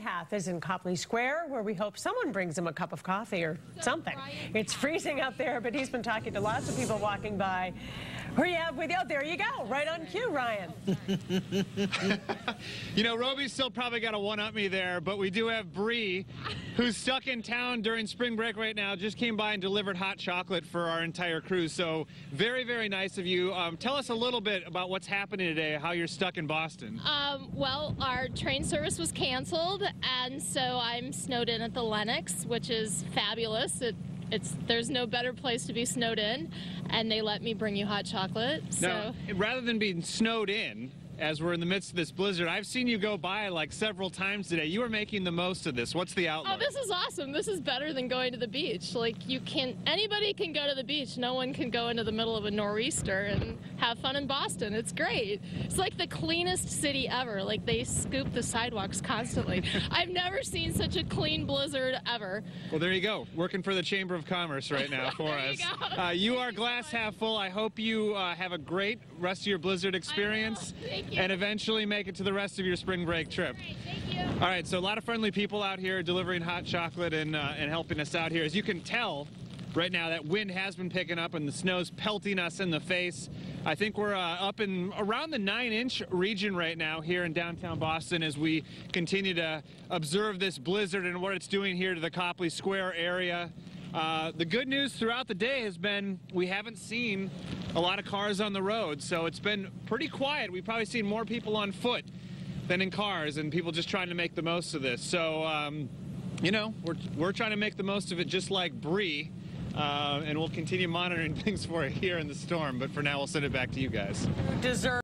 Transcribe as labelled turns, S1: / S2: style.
S1: Kath is in Copley Square, where we hope someone brings him a cup of coffee or something. It's freezing out there, but he's been talking to lots of people walking by. Who do you have with you? Oh, there you go. Right on cue, Ryan.
S2: You know, Roby's still probably got to one-up me there, but we do have Bree, who's stuck in town during spring break right now, just came by and delivered hot chocolate for our entire crew. So very, very nice of you. Tell us a little bit about what's happening today, how you're stuck in Boston.
S3: Well, our train service was canceled, and so I'm snowed in at the Lenox, which is fabulous. There's no better place to be snowed in, and they let me bring you hot chocolate.
S2: Now, rather than being snowed in, as we're in the midst of this blizzard, I've seen you go by like several times today. You are making the most of this. What's the outlook?
S3: Oh, this is awesome. This is better than going to the beach. Like, anybody can go to the beach. No one can go into the middle of a nor'easter and have fun in Boston. It's great. It's like the cleanest city ever. Like, they scoop the sidewalks constantly. I've never seen such a clean blizzard ever.
S2: Well, there you go. Working for the Chamber of Commerce right now for us. You are glass half full. I hope you have a great rest of your blizzard experience. And eventually make it to the rest of your spring break trip.
S3: Great, thank you.
S2: All right, so a lot of friendly people out here delivering hot chocolate and helping us out here. As you can tell, right now that wind has been picking up and the snow's pelting us in the face. I think we're up in around the 9-inch region right now here in downtown Boston as we continue to observe this blizzard and what it's doing here to the Copley Square area. The good news throughout the day has been we haven't seen a lot of cars on the road, so it's been pretty quiet. We've probably seen more people on foot than in cars, and people just trying to make the most of this. So, you know, we're trying to make the most of it just like Bree, and we'll continue monitoring things for you here in the storm. But for now, we'll send it back to you guys.
S1: Deserve